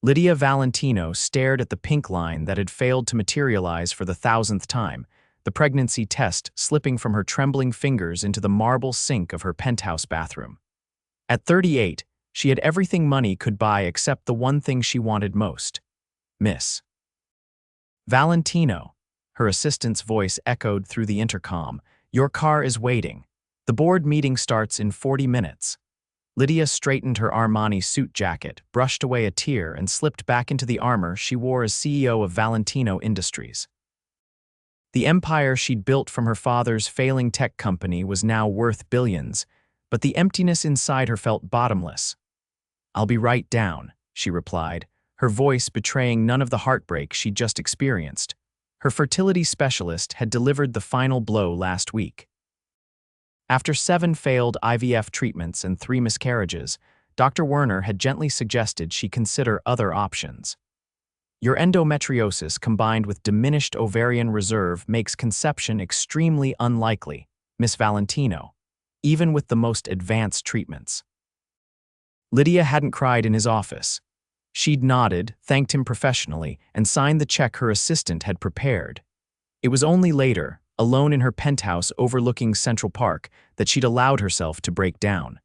Lydia Valentino stared at the pink line that had failed to materialize for the 1,000th time, the pregnancy test slipping from her trembling fingers into the marble sink of her penthouse bathroom. At 38, she had everything money could buy except the one thing she wanted most. Miss Valentino. Her assistant's voice echoed through the intercom. Your car is waiting. The board meeting starts in 40 minutes. Lydia straightened her Armani suit jacket, brushed away a tear, and slipped back into the armor she wore as CEO of Valentino Industries. The empire she'd built from her father's failing tech company was now worth billions, but the emptiness inside her felt bottomless. I'll be right down, she replied, her voice betraying none of the heartbreak she'd just experienced. Her fertility specialist had delivered the final blow last week. After 7 failed IVF treatments and 3 miscarriages, Dr. Werner had gently suggested she consider other options. Your endometriosis combined with diminished ovarian reserve makes conception extremely unlikely, Miss Valentino, even with the most advanced treatments. Lydia hadn't cried in his office. She'd nodded, thanked him professionally, and signed the check her assistant had prepared. It was only later, alone in her penthouse overlooking Central Park, that she'd allowed herself to break down.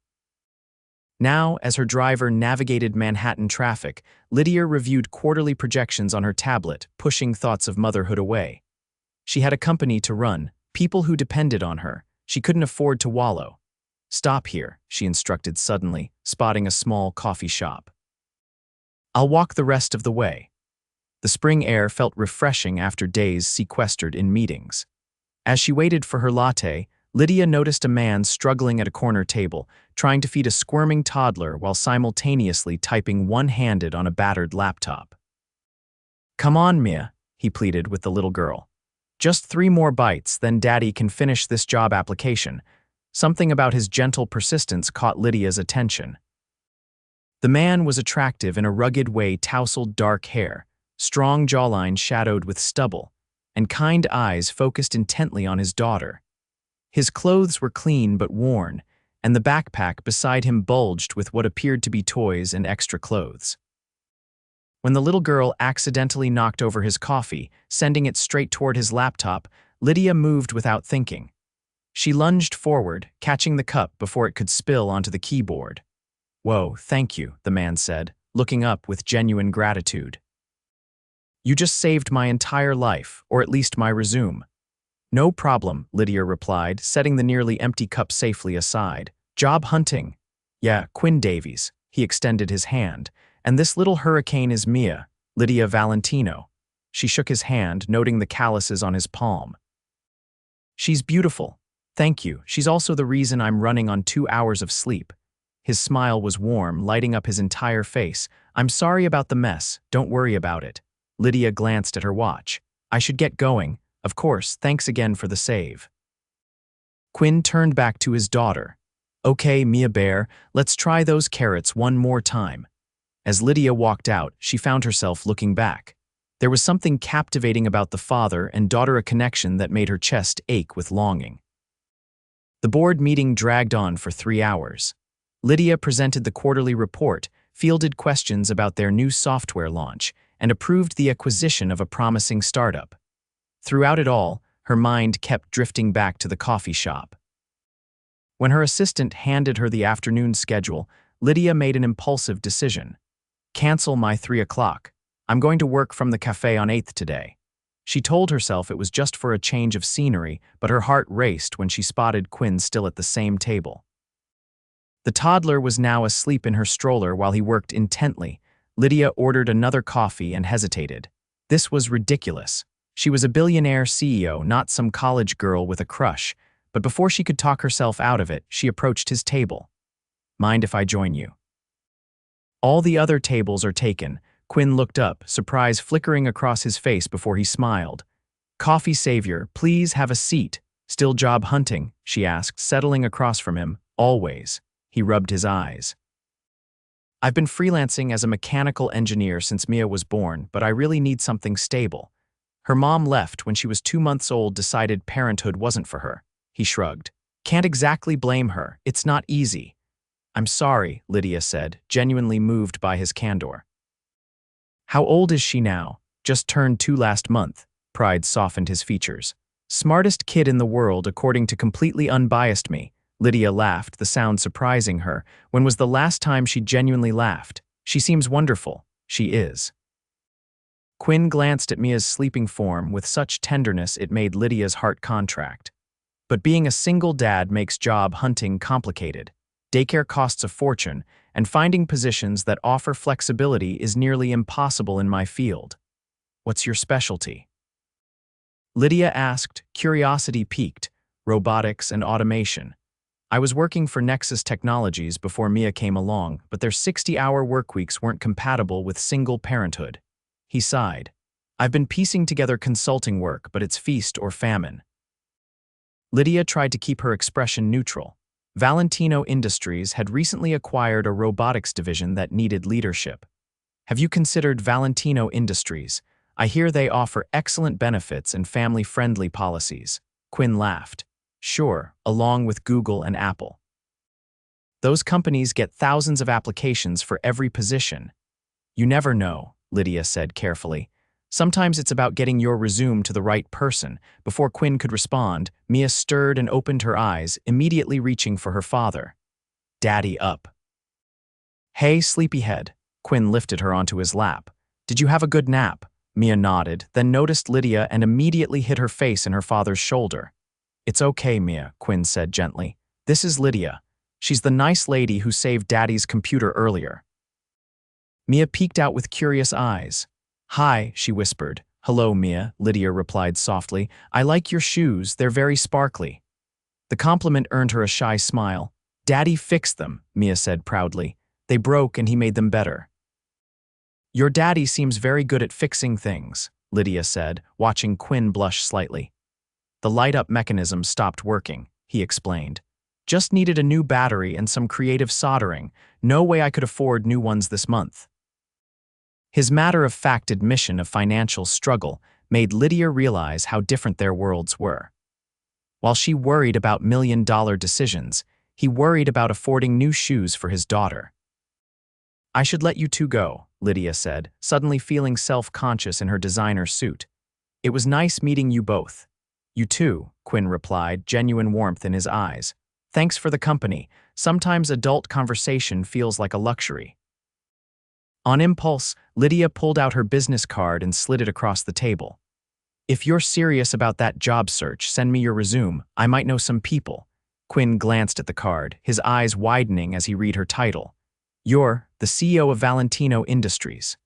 Now, as her driver navigated Manhattan traffic, Lydia reviewed quarterly projections on her tablet, pushing thoughts of motherhood away. She had a company to run, people who depended on her. She couldn't afford to wallow. Stop here, she instructed suddenly, spotting a small coffee shop. I'll walk the rest of the way. The spring air felt refreshing after days sequestered in meetings. As she waited for her latte, Lydia noticed a man struggling at a corner table, trying to feed a squirming toddler while simultaneously typing one-handed on a battered laptop. Come on, Mia, he pleaded with the little girl. Just 3 more bites, then Daddy can finish this job application. Something about his gentle persistence caught Lydia's attention. The man was attractive in a rugged way, tousled dark hair, strong jawline shadowed with stubble, and kind eyes focused intently on his daughter. His clothes were clean but worn, and the backpack beside him bulged with what appeared to be toys and extra clothes. When the little girl accidentally knocked over his coffee, sending it straight toward his laptop, Lydia moved without thinking. She lunged forward, catching the cup before it could spill onto the keyboard. Whoa, thank you, the man said, looking up with genuine gratitude. You just saved my entire life, or at least my resume. No problem, Lydia replied, setting the nearly empty cup safely aside. Job hunting. Yeah, Quinn Davies. He extended his hand. And this little hurricane is Mia, Lydia Valentino. She shook his hand, noting the calluses on his palm. She's beautiful. Thank you. She's also the reason I'm running on 2 hours of sleep. His smile was warm, lighting up his entire face. I'm sorry about the mess. Don't worry about it. Lydia glanced at her watch. I should get going. Of course, thanks again for the save. Quinn turned back to his daughter. Okay, Mia Bear, let's try those carrots one more time. As Lydia walked out, she found herself looking back. There was something captivating about the father and daughter, a connection that made her chest ache with longing. The board meeting dragged on for 3 hours. Lydia presented the quarterly report, fielded questions about their new software launch, and approved the acquisition of a promising startup. Throughout it all, her mind kept drifting back to the coffee shop. When her assistant handed her the afternoon schedule, Lydia made an impulsive decision. Cancel my 3 o'clock. I'm going to work from the cafe on 8th today. She told herself it was just for a change of scenery, but her heart raced when she spotted Quinn still at the same table. The toddler was now asleep in her stroller while he worked intently. Lydia ordered another coffee and hesitated. This was ridiculous. She was a billionaire CEO, not some college girl with a crush, but before she could talk herself out of it, she approached his table. Mind if I join you? All the other tables are taken. Quinn looked up, surprise flickering across his face before he smiled. Coffee savior, please have a seat. Still job hunting? She asked, settling across from him. Always. He rubbed his eyes. I've been freelancing as a mechanical engineer since Mia was born, but I really need something stable. Her mom left when she was 2 months old, decided parenthood wasn't for her. He shrugged. Can't exactly blame her. It's not easy. I'm sorry, Lydia said, genuinely moved by his candor. How old is she now? Just turned 2 last month. Pride softened his features. Smartest kid in the world according to completely unbiased me. Lydia laughed, the sound surprising her. When was the last time she genuinely laughed? She seems wonderful. She is. Quinn glanced at Mia's sleeping form with such tenderness it made Lydia's heart contract. But being a single dad makes job hunting complicated. Daycare costs a fortune, and finding positions that offer flexibility is nearly impossible in my field. What's your specialty? Lydia asked, curiosity piqued. Robotics and automation. I was working for Nexus Technologies before Mia came along, but their 60-hour workweeks weren't compatible with single parenthood. He sighed. I've been piecing together consulting work, but it's feast or famine. Lydia tried to keep her expression neutral. Valentino Industries had recently acquired a robotics division that needed leadership. Have you considered Valentino Industries? I hear they offer excellent benefits and family-friendly policies. Quinn laughed. Sure, along with Google and Apple. Those companies get thousands of applications for every position. You never know, Lydia said carefully. Sometimes it's about getting your resume to the right person. Before Quinn could respond, Mia stirred and opened her eyes, immediately reaching for her father. Daddy up. Hey, sleepyhead. Quinn lifted her onto his lap. Did you have a good nap? Mia nodded, then noticed Lydia and immediately hid her face in her father's shoulder. It's okay, Mia, Quinn said gently. This is Lydia. She's the nice lady who saved Daddy's computer earlier. Mia peeked out with curious eyes. Hi, she whispered. Hello, Mia, Lydia replied softly. I like your shoes, they're very sparkly. The compliment earned her a shy smile. Daddy fixed them, Mia said proudly. They broke and he made them better. Your daddy seems very good at fixing things, Lydia said, watching Quinn blush slightly. The light-up mechanism stopped working, he explained. Just needed a new battery and some creative soldering. No way I could afford new ones this month. His matter-of-fact admission of financial struggle made Lydia realize how different their worlds were. While she worried about million-dollar decisions, he worried about affording new shoes for his daughter. I should let you two go, Lydia said, suddenly feeling self-conscious in her designer suit. It was nice meeting you both. You too, Quinn replied, genuine warmth in his eyes. Thanks for the company. Sometimes adult conversation feels like a luxury. On impulse, Lydia pulled out her business card and slid it across the table. If you're serious about that job search, send me your resume. I might know some people. Quinn glanced at the card, his eyes widening as he read her title. You're the CEO of Valentino Industries.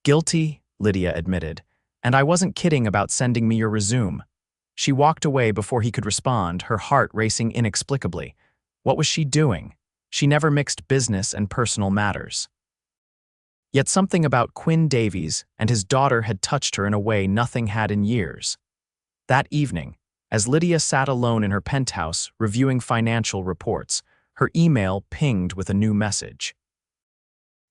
Guilty, Lydia admitted. And I wasn't kidding about sending me your resume. She walked away before he could respond, her heart racing inexplicably. What was she doing? She never mixed business and personal matters. Yet something about Quinn Davies and his daughter had touched her in a way nothing had in years. That evening, as Lydia sat alone in her penthouse reviewing financial reports, her email pinged with a new message.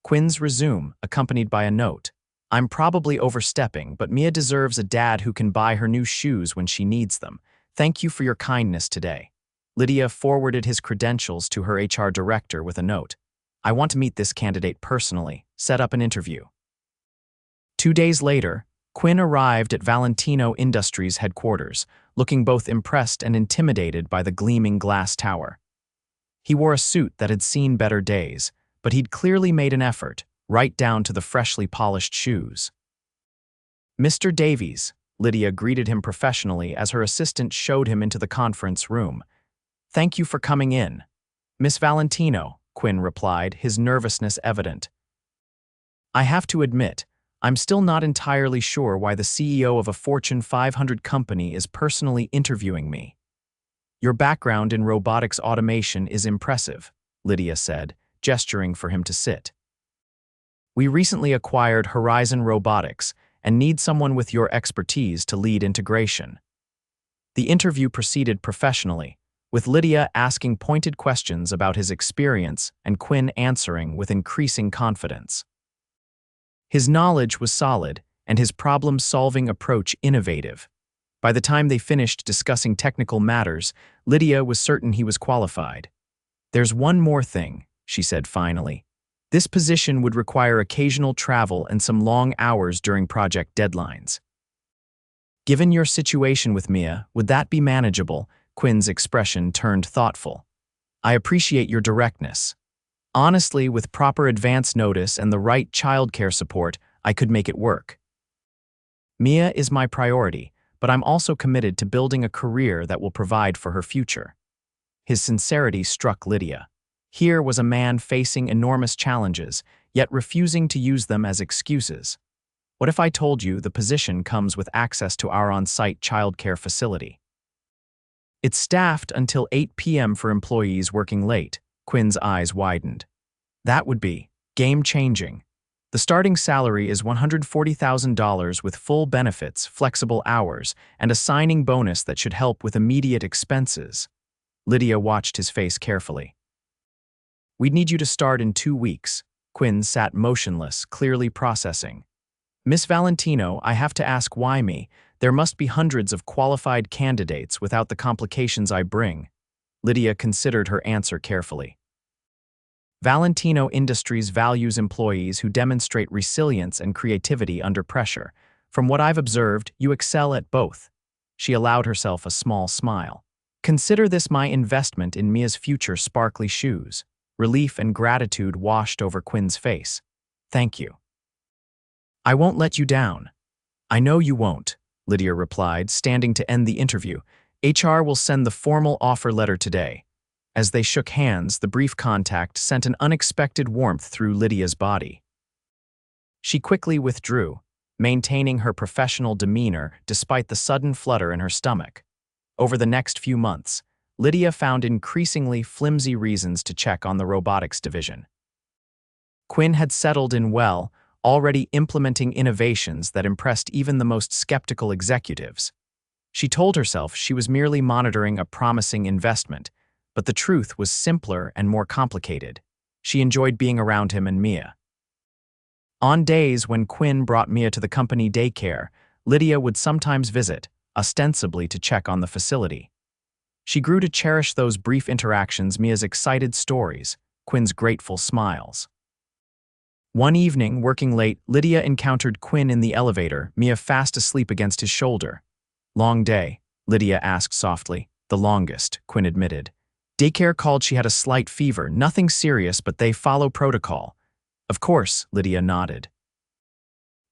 Quinn's resume, accompanied by a note. I'm probably overstepping, but Mia deserves a dad who can buy her new shoes when she needs them. Thank you for your kindness today. Lydia forwarded his credentials to her HR director with a note. I want to meet this candidate personally. Set up an interview. 2 days later, Quinn arrived at Valentino Industries headquarters, looking both impressed and intimidated by the gleaming glass tower. He wore a suit that had seen better days, but he'd clearly made an effort, right down to the freshly polished shoes. Mr. Davies, Lydia greeted him professionally as her assistant showed him into the conference room. Thank you for coming in. Miss Valentino, Quinn replied, his nervousness evident. I have to admit, I'm still not entirely sure why the CEO of a Fortune 500 company is personally interviewing me. Your background in robotics automation is impressive, Lydia said, gesturing for him to sit. We recently acquired Horizon Robotics and need someone with your expertise to lead integration. The interview proceeded professionally, with Lydia asking pointed questions about his experience and Quinn answering with increasing confidence. His knowledge was solid and his problem-solving approach innovative. By the time they finished discussing technical matters, Lydia was certain he was qualified. There's one more thing, she said finally. This position would require occasional travel and some long hours during project deadlines. Given your situation with Mia, would that be manageable? Quinn's expression turned thoughtful. I appreciate your directness. Honestly, with proper advance notice and the right childcare support, I could make it work. Mia is my priority, but I'm also committed to building a career that will provide for her future. His sincerity struck Lydia. Here was a man facing enormous challenges, yet refusing to use them as excuses. What if I told you the position comes with access to our on-site childcare facility? It's staffed until 8 p.m. for employees working late. Quinn's eyes widened. That would be game-changing. The starting salary is $140,000 with full benefits, flexible hours, and a signing bonus that should help with immediate expenses. Lydia watched his face carefully. We'd need you to start in 2 weeks. Quinn sat motionless, clearly processing. Miss Valentino, I have to ask why me? There must be hundreds of qualified candidates without the complications I bring. Lydia considered her answer carefully. Valentino Industries values employees who demonstrate resilience and creativity under pressure. From what I've observed, you excel at both. She allowed herself a small smile. Consider this my investment in Mia's future sparkly shoes. Relief and gratitude washed over Quinn's face. Thank you. I won't let you down. I know you won't, Lydia replied, standing to end the interview. HR will send the formal offer letter today. As they shook hands, the brief contact sent an unexpected warmth through Lydia's body. She quickly withdrew, maintaining her professional demeanor despite the sudden flutter in her stomach. Over the next few months, Lydia found increasingly flimsy reasons to check on the robotics division. Quinn had settled in well, already implementing innovations that impressed even the most skeptical executives. She told herself she was merely monitoring a promising investment, but the truth was simpler and more complicated. She enjoyed being around him and Mia. On days when Quinn brought Mia to the company daycare, Lydia would sometimes visit, ostensibly to check on the facility. She grew to cherish those brief interactions, Mia's excited stories, Quinn's grateful smiles. One evening, working late, Lydia encountered Quinn in the elevator, Mia fast asleep against his shoulder. Long day, Lydia asked softly. The longest, Quinn admitted. Daycare called she had a slight fever, nothing serious, but they follow protocol. Of course, Lydia nodded.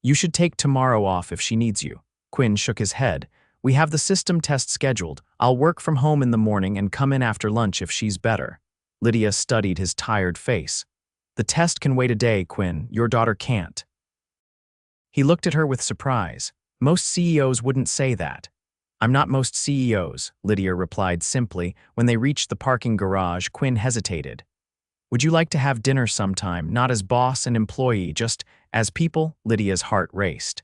You should take tomorrow off if she needs you. Quinn shook his head. We have the system test scheduled. I'll work from home in the morning and come in after lunch if she's better. Lydia studied his tired face. The test can wait a day, Quinn. Your daughter can't. He looked at her with surprise. Most CEOs wouldn't say that. I'm not most CEOs, Lydia replied simply. When they reached the parking garage, Quinn hesitated. Would you like to have dinner sometime, not as boss and employee, just as people? Lydia's heart raced.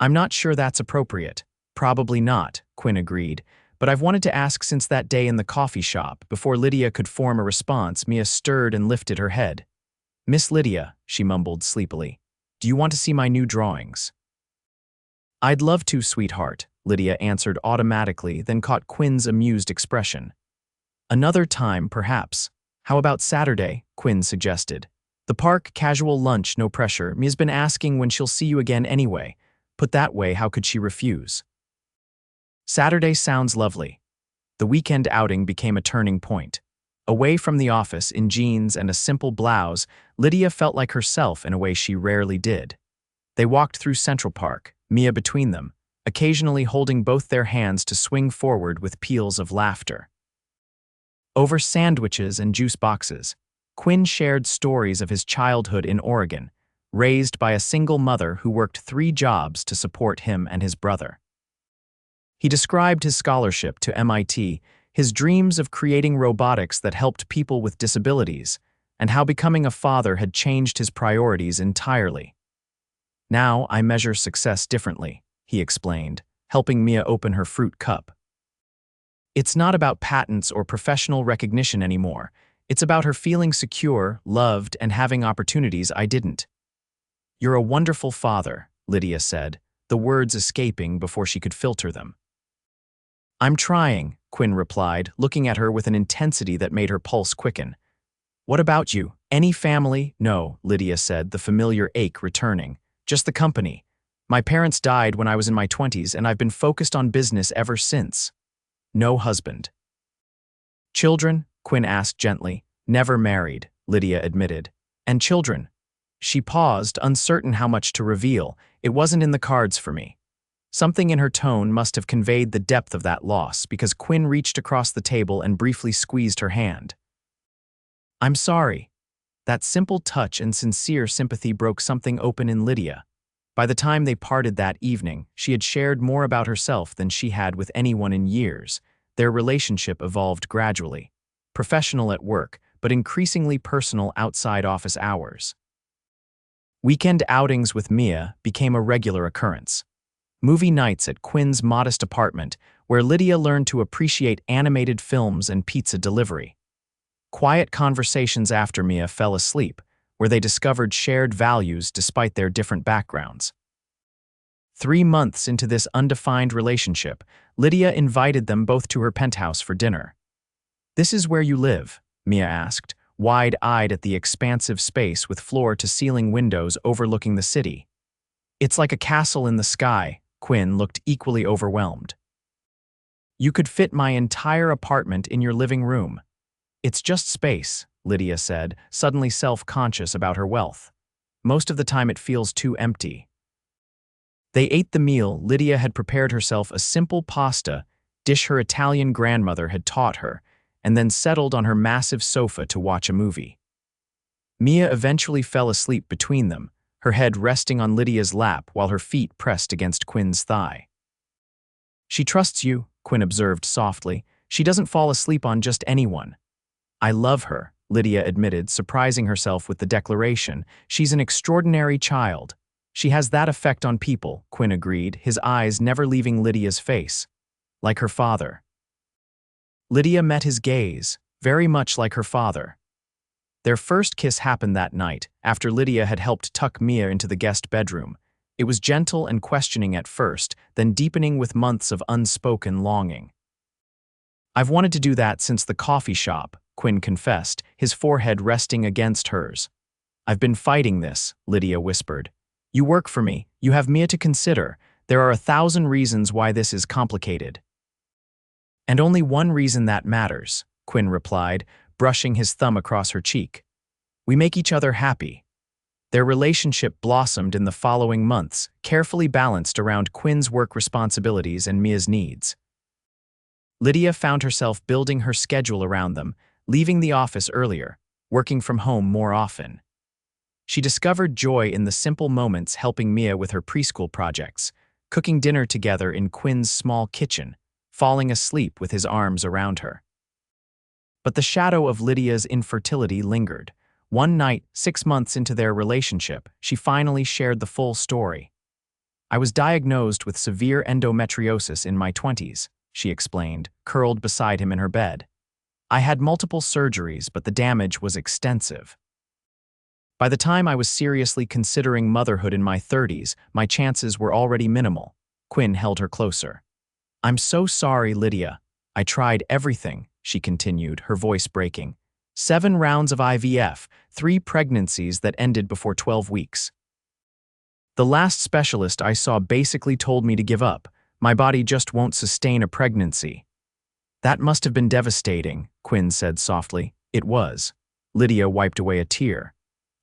I'm not sure that's appropriate. Probably not, Quinn agreed. But I've wanted to ask since that day in the coffee shop. Before Lydia could form a response, Mia stirred and lifted her head. Miss Lydia, she mumbled sleepily, do you want to see my new drawings? I'd love to, sweetheart, Lydia answered automatically, then caught Quinn's amused expression. Another time, perhaps. How about Saturday? Quinn suggested. The park, casual lunch, no pressure. Mia's been asking when she'll see you again anyway. Put that way, how could she refuse? Saturday sounds lovely. The weekend outing became a turning point. Away from the office, in jeans and a simple blouse, Lydia felt like herself in a way she rarely did. They walked through Central Park, Mia between them, occasionally holding both their hands to swing forward with peals of laughter. Over sandwiches and juice boxes, Quinn shared stories of his childhood in Oregon, raised by a single mother who worked 3 jobs to support him and his brother. He described his scholarship to MIT, his dreams of creating robotics that helped people with disabilities, and how becoming a father had changed his priorities entirely. Now I measure success differently, he explained, helping Mia open her fruit cup. It's not about patents or professional recognition anymore. It's about her feeling secure, loved, and having opportunities I didn't. You're a wonderful father, Lydia said, the words escaping before she could filter them. I'm trying, Quinn replied, looking at her with an intensity that made her pulse quicken. What about you? Any family? No, Lydia said, the familiar ache returning. Just the company. My parents died when I was in my 20s, and I've been focused on business ever since. No husband. Children? Quinn asked gently. Never married, Lydia admitted. And children? She paused, uncertain how much to reveal. It wasn't in the cards for me. Something in her tone must have conveyed the depth of that loss, because Quinn reached across the table and briefly squeezed her hand. I'm sorry. That simple touch and sincere sympathy broke something open in Lydia. By the time they parted that evening, she had shared more about herself than she had with anyone in years. Their relationship evolved gradually. Professional at work, but increasingly personal outside office hours. Weekend outings with Mia became a regular occurrence. Movie nights at Quinn's modest apartment, where Lydia learned to appreciate animated films and pizza delivery. Quiet conversations after Mia fell asleep, where they discovered shared values despite their different backgrounds. 3 months into this undefined relationship, Lydia invited them both to her penthouse for dinner. "This is where you live?" Mia asked, wide-eyed at the expansive space with floor-to-ceiling windows overlooking the city. "It's like a castle in the sky." Quinn looked equally overwhelmed. "You could fit my entire apartment in your living room." "It's just space," Lydia said, suddenly self-conscious about her wealth. "Most of the time it feels too empty." They ate the meal. Lydia had prepared herself a simple pasta dish her Italian grandmother had taught her, and then settled on her massive sofa to watch a movie. Mia eventually fell asleep between them, her head resting on Lydia's lap while her feet pressed against Quinn's thigh. "She trusts you," Quinn observed softly. "She doesn't fall asleep on just anyone." "I love her," Lydia admitted, surprising herself with the declaration. "She's an extraordinary child." "She has that effect on people," Quinn agreed, his eyes never leaving Lydia's face. "Like her father." Lydia met his gaze, very much like her father. Their first kiss happened that night, after Lydia had helped tuck Mia into the guest bedroom. It was gentle and questioning at first, then deepening with months of unspoken longing. "I've wanted to do that since the coffee shop," Quinn confessed, his forehead resting against hers. "I've been fighting this," Lydia whispered. "You work for me, you have Mia to consider. There are 1,000 reasons why this is complicated." "And only one reason that matters," Quinn replied, brushing his thumb across her cheek. "We make each other happy." Their relationship blossomed in the following months, carefully balanced around Quinn's work responsibilities and Mia's needs. Lydia found herself building her schedule around them, leaving the office earlier, working from home more often. She discovered joy in the simple moments, helping Mia with her preschool projects, cooking dinner together in Quinn's small kitchen, falling asleep with his arms around her. But the shadow of Lydia's infertility lingered. One night, 6 months into their relationship, she finally shared the full story. "I was diagnosed with severe endometriosis in my 20s, she explained, curled beside him in her bed. "I had multiple surgeries, but the damage was extensive. By the time I was seriously considering motherhood in my 30s, my chances were already minimal." Quinn held her closer. "I'm so sorry, Lydia. I tried everything," she continued, her voice breaking. 7 rounds of IVF, 3 pregnancies that ended before 12 weeks. The last specialist I saw basically told me to give up. My body just won't sustain a pregnancy." "That must have been devastating," Quinn said softly. "It was." Lydia wiped away a tear.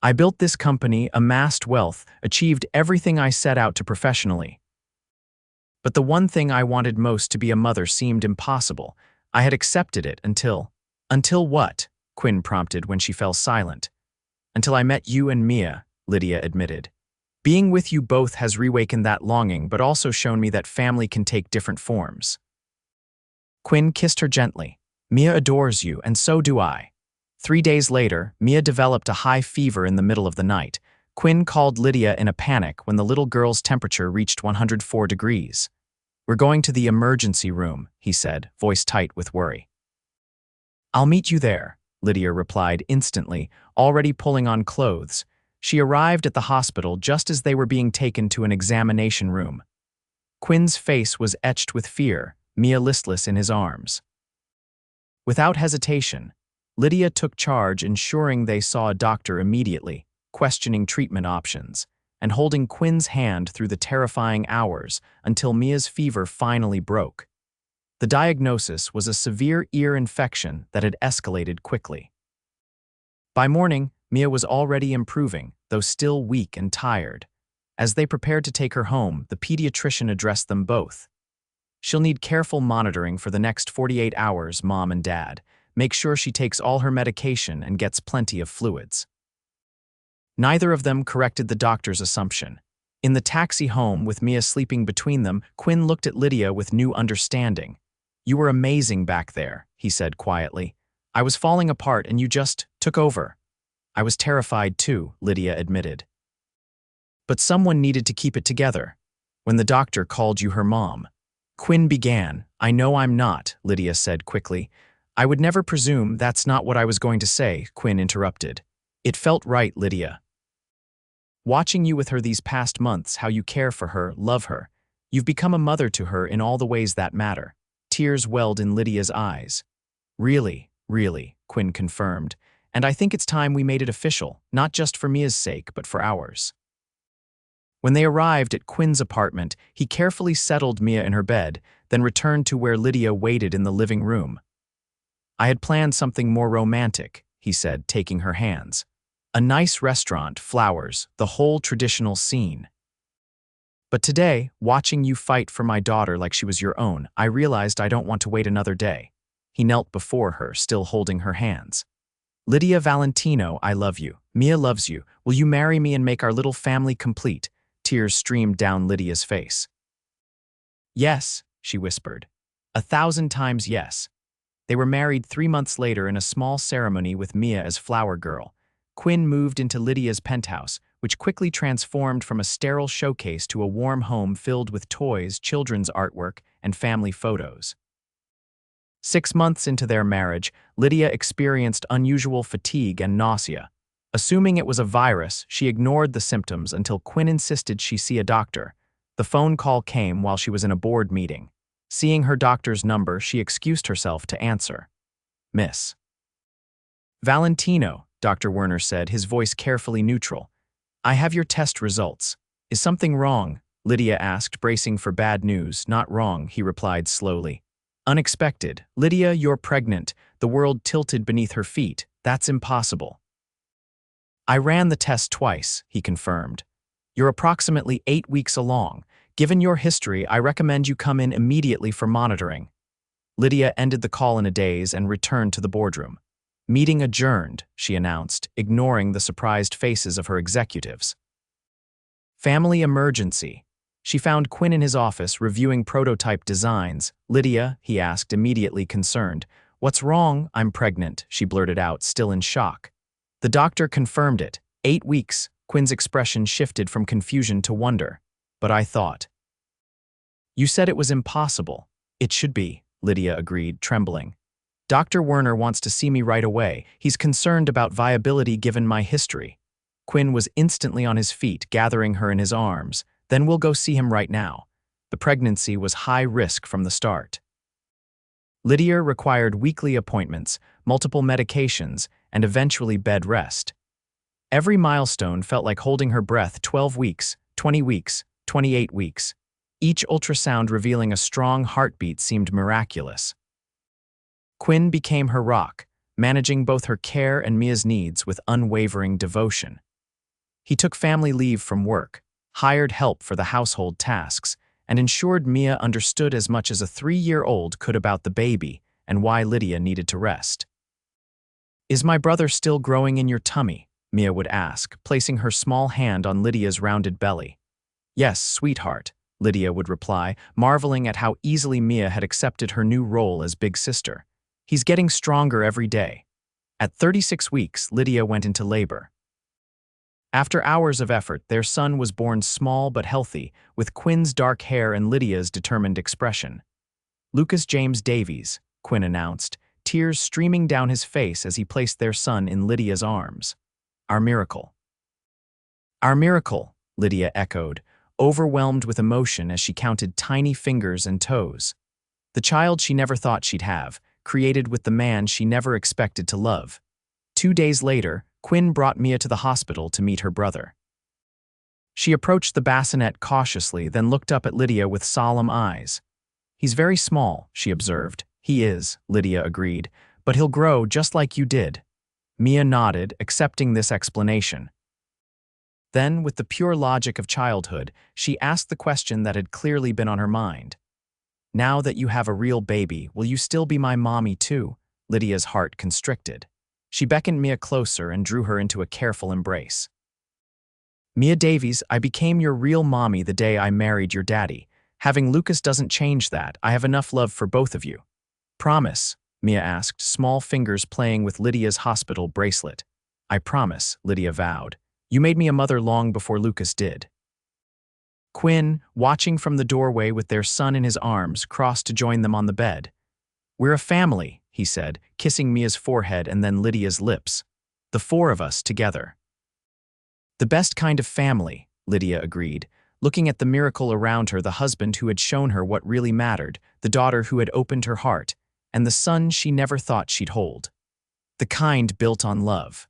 "I built this company, amassed wealth, achieved everything I set out to professionally. But the one thing I wanted most, to be a mother, seemed impossible. I had accepted it until—" "Until what?" Quinn prompted when she fell silent. "Until I met you and Mia," Lydia admitted. "Being with you both has reawakened that longing, but also shown me that family can take different forms." Quinn kissed her gently. "Mia adores you, and so do I." 3 days later, Mia developed a high fever in the middle of the night. Quinn called Lydia in a panic when the little girl's temperature reached 104 degrees. "We're going to the emergency room," he said, voice tight with worry. "I'll meet you there," Lydia replied instantly, already pulling on clothes. She arrived at the hospital just as they were being taken to an examination room. Quinn's face was etched with fear, Mia listless in his arms. Without hesitation, Lydia took charge, ensuring they saw a doctor immediately, questioning treatment options, and holding Quinn's hand through the terrifying hours until Mia's fever finally broke. The diagnosis was a severe ear infection that had escalated quickly. By morning, Mia was already improving, though still weak and tired. As they prepared to take her home, the pediatrician addressed them both. "She'll need careful monitoring for the next 48 hours, Mom and Dad. Make sure she takes all her medication and gets plenty of fluids." Neither of them corrected the doctor's assumption. In the taxi home, with Mia sleeping between them, Quinn looked at Lydia with new understanding. "You were amazing back there," he said quietly. "I was falling apart and you just took over." "I was terrified too," Lydia admitted. "But someone needed to keep it together. When the doctor called you her mom." Quinn began. "I know I'm not," Lydia said quickly. "I would never presume. That's not what I was going to say," Quinn interrupted. "It felt right, Lydia. Watching you with her these past months, how you care for her, love her. You've become a mother to her in all the ways that matter." Tears welled in Lydia's eyes. "Really, really," Quinn confirmed. "And I think it's time we made it official, not just for Mia's sake, but for ours." When they arrived at Quinn's apartment, he carefully settled Mia in her bed, then returned to where Lydia waited in the living room. "I had planned something more romantic," he said, taking her hands. "A nice restaurant, flowers, the whole traditional scene. But today, watching you fight for my daughter like she was your own, I realized I don't want to wait another day." He knelt before her, still holding her hands. "Lydia Valentino, I love you. Mia loves you. Will you marry me and make our little family complete?" Tears streamed down Lydia's face. "Yes," she whispered. 1,000 times yes." They were married 3 months later in a small ceremony with Mia as flower girl. Quinn moved into Lydia's penthouse, which quickly transformed from a sterile showcase to a warm home filled with toys, children's artwork, and family photos. 6 months into their marriage, Lydia experienced unusual fatigue and nausea. Assuming it was a virus, she ignored the symptoms until Quinn insisted she see a doctor. The phone call came while she was in a board meeting. Seeing her doctor's number, she excused herself to answer. "Miss Valentino," Dr. Werner said, his voice carefully neutral. "I have your test results." "Is something wrong?" Lydia asked, bracing for bad news. "Not wrong," he replied slowly. "Unexpected. Lydia, you're pregnant." The world tilted beneath her feet. "That's impossible." "I ran the test twice," he confirmed. "You're approximately 8 weeks along. Given your history, I recommend you come in immediately for monitoring." Lydia ended the call in a daze and returned to the boardroom. "Meeting adjourned," she announced, ignoring the surprised faces of her executives. Family emergency. She found Quinn in his office reviewing prototype designs. "Lydia," he asked, immediately concerned. "What's wrong?" "I'm pregnant," she blurted out, still in shock. The doctor confirmed it. 8 weeks. Quinn's expression shifted from confusion to wonder. "But I thought." "You said it was impossible." "It should be," Lydia agreed, trembling. "Dr. Werner wants to see me right away. He's concerned about viability given my history." Quinn was instantly on his feet, gathering her in his arms. "Then we'll go see him right now." The pregnancy was high risk from the start. Lydia required weekly appointments, multiple medications, and eventually bed rest. Every milestone felt like holding her breath. 12 weeks, 20 weeks, 28 weeks. Each ultrasound revealing a strong heartbeat seemed miraculous. Quinn became her rock, managing both her care and Mia's needs with unwavering devotion. He took family leave from work, hired help for the household tasks, and ensured Mia understood as much as a 3-year-old could about the baby and why Lydia needed to rest. "Is my brother still growing in your tummy?" Mia would ask, placing her small hand on Lydia's rounded belly. "Yes, sweetheart," Lydia would reply, marveling at how easily Mia had accepted her new role as big sister. "He's getting stronger every day." At 36 weeks, Lydia went into labor. After hours of effort, their son was born small but healthy, with Quinn's dark hair and Lydia's determined expression. "Lucas James Davies," Quinn announced, tears streaming down his face as he placed their son in Lydia's arms. "Our miracle." "Our miracle," Lydia echoed, overwhelmed with emotion as she counted tiny fingers and toes. The child she never thought she'd have, created with the man she never expected to love. 2 days later, Quinn brought Mia to the hospital to meet her brother. She approached the bassinet cautiously, then looked up at Lydia with solemn eyes. "He's very small," she observed. "He is," Lydia agreed, "but he'll grow just like you did." Mia nodded, accepting this explanation. Then, with the pure logic of childhood, she asked the question that had clearly been on her mind. "Now that you have a real baby, will you still be my mommy too?" Lydia's heart constricted. She beckoned Mia closer and drew her into a careful embrace. "Mia Davies, I became your real mommy the day I married your daddy. Having Lucas doesn't change that. I have enough love for both of you." "Promise?" Mia asked, small fingers playing with Lydia's hospital bracelet. "I promise," Lydia vowed. "You made me a mother long before Lucas did." Quinn, watching from the doorway with their son in his arms, crossed to join them on the bed. "We're a family," he said, kissing Mia's forehead and then Lydia's lips. "The four of us together." "The best kind of family," Lydia agreed, looking at the miracle around her, the husband who had shown her what really mattered, the daughter who had opened her heart, and the son she never thought she'd hold. The kind built on love.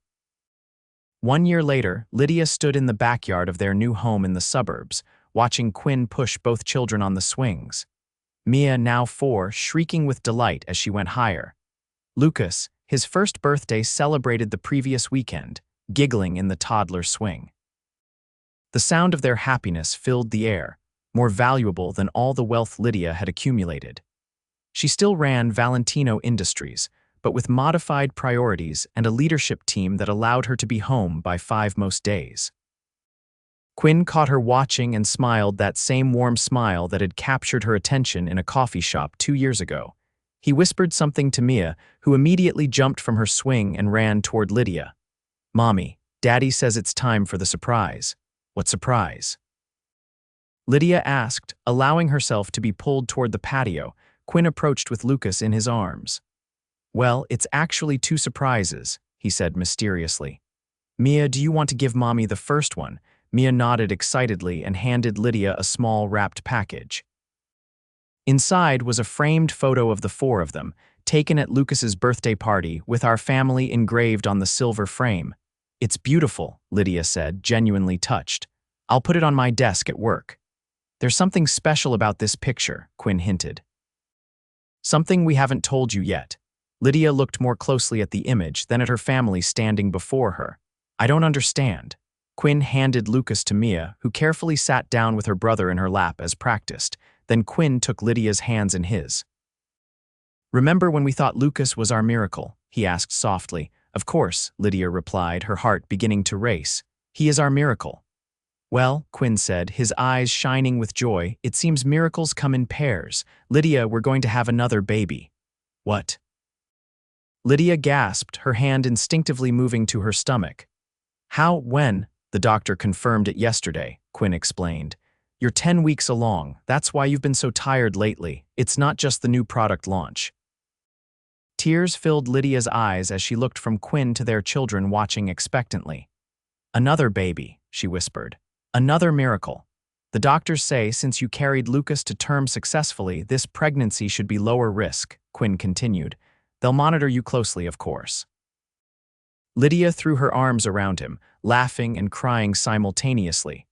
1 year later, Lydia stood in the backyard of their new home in the suburbs, watching Quinn push both children on the swings. Mia, now 4, shrieking with delight as she went higher. Lucas, his first birthday celebrated the previous weekend, giggling in the toddler swing. The sound of their happiness filled the air, more valuable than all the wealth Lydia had accumulated. She still ran Valentino Industries, but with modified priorities and a leadership team that allowed her to be home by 5 most days. Quinn caught her watching and smiled that same warm smile that had captured her attention in a coffee shop 2 years ago. He whispered something to Mia, who immediately jumped from her swing and ran toward Lydia. "Mommy, Daddy says it's time for the surprise." "What surprise?" Lydia asked, allowing herself to be pulled toward the patio. Quinn approached with Lucas in his arms. "Well, it's actually 2 surprises," he said mysteriously. "Mia, do you want to give Mommy the first one?" Mia nodded excitedly and handed Lydia a small wrapped package. Inside was a framed photo of the 4 of them, taken at Lucas's birthday party with our family engraved on the silver frame. "It's beautiful," Lydia said, genuinely touched. "I'll put it on my desk at work." "There's something special about this picture," Quinn hinted. "Something we haven't told you yet." Lydia looked more closely at the image, then at her family standing before her. "I don't understand." Quinn handed Lucas to Mia, who carefully sat down with her brother in her lap as practiced. Then Quinn took Lydia's hands in his. "Remember when we thought Lucas was our miracle?" he asked softly. "Of course," Lydia replied, her heart beginning to race. "He is our miracle." "Well," Quinn said, his eyes shining with joy, "it seems miracles come in pairs. Lydia, we're going to have another baby." "What?" Lydia gasped, her hand instinctively moving to her stomach. "How? When?" "The doctor confirmed it yesterday," Quinn explained. "You're 10 weeks along. That's why you've been so tired lately. It's not just the new product launch." Tears filled Lydia's eyes as she looked from Quinn to their children watching expectantly. "Another baby," she whispered. "Another miracle. The doctors say since you carried Lucas to term successfully, this pregnancy should be lower risk," Quinn continued. "They'll monitor you closely, of course." Lydia threw her arms around him, laughing and crying simultaneously.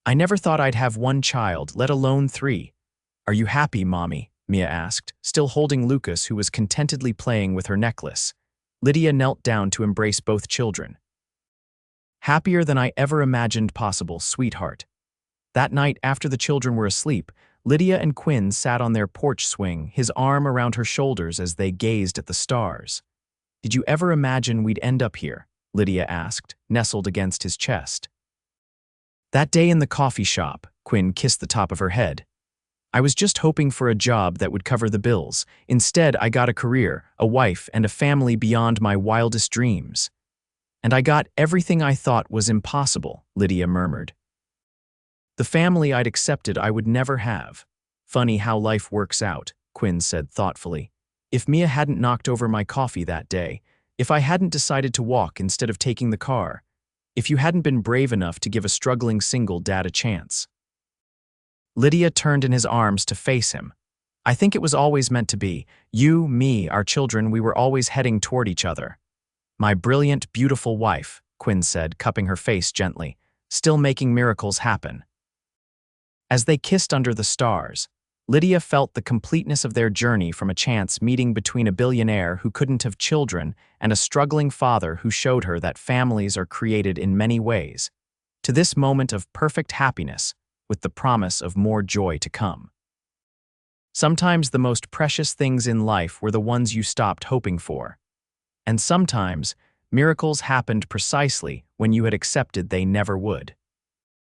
"I never thought I'd have 1 child, let alone 3. "Are you happy, Mommy?" Mia asked, still holding Lucas, who was contentedly playing with her necklace. Lydia knelt down to embrace both children. "Happier than I ever imagined possible, sweetheart." That night, after the children were asleep, Lydia and Quinn sat on their porch swing, his arm around her shoulders as they gazed at the stars. "Did you ever imagine we'd end up here?" Lydia asked, nestled against his chest. "That day in the coffee shop," Quinn kissed the top of her head. "I was just hoping for a job that would cover the bills. Instead, I got a career, a wife, and a family beyond my wildest dreams." "And I got everything I thought was impossible," Lydia murmured. "The family I'd accepted I would never have." "Funny how life works out," Quinn said thoughtfully. "If Mia hadn't knocked over my coffee that day, if I hadn't decided to walk instead of taking the car, if you hadn't been brave enough to give a struggling single dad a chance." Lydia turned in his arms to face him. I think it was always meant to be. You, me, our children, we were always heading toward each other. My brilliant, beautiful wife, Quinn said, cupping her face gently, still making miracles happen. As they kissed under the stars, Lydia felt the completeness of their journey from a chance meeting between a billionaire who couldn't have children and a struggling father who showed her that families are created in many ways, to this moment of perfect happiness with the promise of more joy to come. Sometimes the most precious things in life were the ones you stopped hoping for. And sometimes, miracles happened precisely when you had accepted they never would.